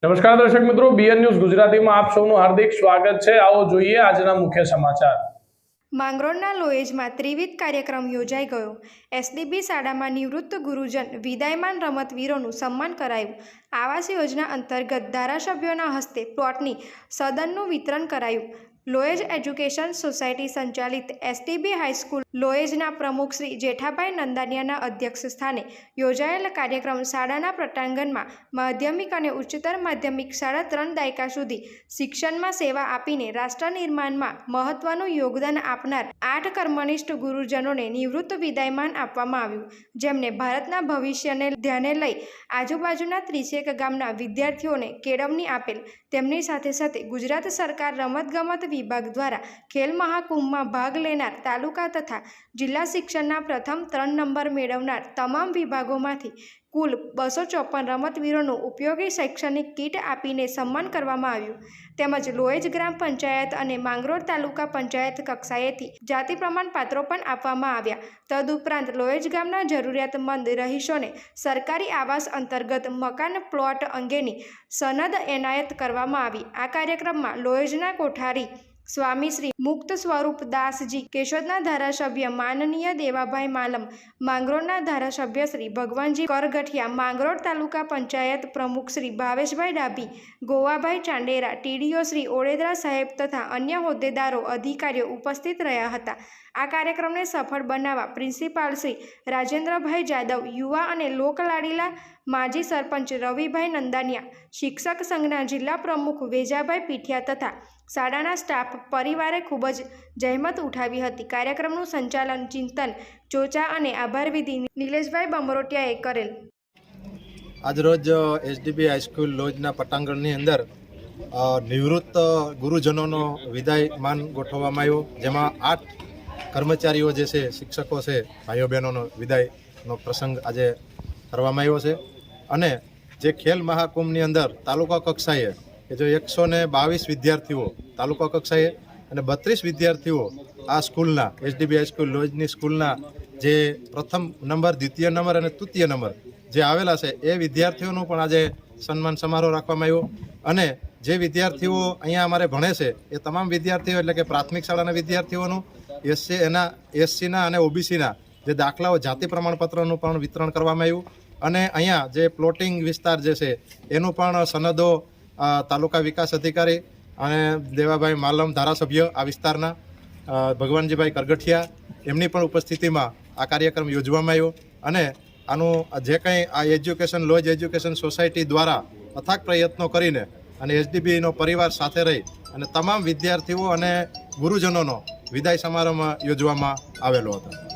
નમસ્કાર દર્શક મિત્રો, બીએન ન્યૂઝ ગુજરાતીમાં આપ સૌનું હાર્દિક સ્વાગત છે। આવો જોઈએ આજના મુખ્ય સમાચાર। માંગરોળના લોએજમાં ત્રિવિધ કાર્યક્રમ યોજાઈ ગયો। એસડીબી શાળામાં નિવૃત્ત ગુરુજન વિદાયમાન રમતવીરોનું સન્માન કરાયું। આવાસ યોજના અંતર્ગત ધારાસભ્યોના હસ્તે પ્લોટની સદનનું વિતરણ કરાયું। લોએજ એજ્યુકેશન સોસાયટી સંચાલિત એસડીબી હાઈસ્કૂલ લોએજના પ્રમુખ શ્રી જેઠાભાઈ નંદાનિયાના અધ્યક્ષ સ્થાને યોજાયેલ કાર્યક્રમ શાળાના પટાંગણમાં માધ્યમિક અને ઉચ્ચતર માધ્યમિક શાળા 3 દાયકા સુધી શિક્ષણમાં સેવા આપીને રાષ્ટ્ર નિર્માણમાં મહત્વનું યોગદાન આપનાર 8 કર્મનિષ્ઠ ગુરુજનોને નિવૃત્ત વિદાયમાન આપવામાં આવ્યું, જેમને ભારતના ભવિષ્યને ધ્યાને લઈ આજુબાજુના 30 ગામના વિદ્યાર્થીઓને કેળવણી આપેલ। તેમની સાથે સાથે ગુજરાત સરકાર રમતગમત વિભાગ દ્વારા ખેલ મહાકુંભમાં ભાગ લેનાર તાલુકા તથા જિલ્લા શિક્ષણના પ્રથમ 3 નંબર મેળવનાર તમામ વિભાગોમાંથી કુલ 254 રમતવીરોનું ઉપયોગી શૈક્ષણિક કીટ આપીને સન્માન કરવામાં આવ્યું। તેમજ લોએજ ગ્રામ પંચાયત અને માંગરોળ તાલુકા પંચાયત કક્ષાએથી જાતિ પ્રમાણપત્રો પણ આપવામાં આવ્યા। તદુપરાંત લોએજ ગામના જરૂરિયાતમંદ રહીશોને સરકારી આવાસ અંતર્ગત મકાન પ્લોટ અંગેની સનદ એનાયત કરવામાં આવી। આ કાર્યક્રમમાં લોએજના કોઠારી સ્વામી શ્રી મુક્ત સ્વરૂપ દાસજી, કેશોદના ધારાસભ્ય માનનીય દેવાભાઈ માલમ, માંગરોળના ધારાસભ્ય શ્રી ભગવાનજી કરગઠિયા, માંગરોળ તાલુકા પંચાયત પ્રમુખ શ્રી ભાવેશભાઈ ડાભી, ગોવાભાઈ ચાંડેરા, ટીડીઓ શ્રી ઓળેદરા સાહેબ તથા અન્ય હોદ્દેદારો અધિકારીઓ ઉપસ્થિત રહ્યા હતા। આ કાર્યક્રમને સફળ બનાવવા પ્રિન્સિપાલ શ્રી રાજેન્દ્રભાઈ જાદવ, યુવા અને લોકલાડીલા માજી સરપંચ રવિભાઈ નંદાનિયા, શિક્ષક સંઘના જિલ્લા પ્રમુખ વેજાભાઈ પીઠિયા તથા શાળાના સ્ટાફ પરિવારે ખૂબ જ જહેમત ઉઠાવી હતી। કાર્યક્રમનું સંચાલન ચિંતન ચોચા અને આભાર વિધિ નિલેશભાઈ બમરોટિયાએ કરેલ। આજરોજ એસડીબી હાઈસ્કૂલ લોજના પટાંગણની અંદર નિવૃત્ત ગુરુજનોનો વિદાયમાન ગોઠવવામાં આવ્યો, જેમાં 8 કર્મચારીઓ જે છે, શિક્ષકો છે, ભાઈઓ બહેનોનો વિદાયનો પ્રસંગ આજે કરવામાં આવ્યો છે। અને જે ખેલ મહાકુંભની અંદર તાલુકા કક્ષાએ કે જો 122 વિદ્યાર્થીઓ તાલુકા કક્ષાએ અને 32 વિદ્યાર્થીઓ આ સ્કૂલના એસડીબી હાઈસ્કૂલ લોજની સ્કૂલના જે પ્રથમ નંબર, દ્વિતીય નંબર અને તૃતીય નંબર જે આવેલા છે એ વિદ્યાર્થીઓનું પણ આજે સન્માન સમારોહ રાખવામાં આવ્યો। અને જે વિદ્યાર્થીઓ અહીંયા અમારે ભણે છે એ તમામ વિદ્યાર્થીઓ એટલે કે પ્રાથમિક શાળાના વિદ્યાર્થીઓનું એસસીના અને ઓબીસીના જે દાખલાઓ, જાતિ પ્રમાણપત્રનું પણ વિતરણ કરવામાં આવ્યું। અને અહીંયા જે પ્લોટિંગ વિસ્તાર જે છે એનું પણ સનદો તાલુકા વિકાસ અધિકારી અને દેવાભાઈ માલમ ધારાસભ્ય આ વિસ્તારના, ભગવાનજીભાઈ કરગઠિયા, એમની પણ ઉપસ્થિતિમાં આ કાર્યક્રમ યોજવામાં આવ્યો। અને આનું જે કંઈ આ એજ્યુકેશન લોજ એજ્યુકેશન સોસાયટી દ્વારા અથાગ પ્રયત્નો કરીને અને એસડીબીનો પરિવાર સાથે રહી અને તમામ વિદ્યાર્થીઓ અને ગુરુજનોનો વિદાય સમારંભ યોજવામાં આવેલો હતો।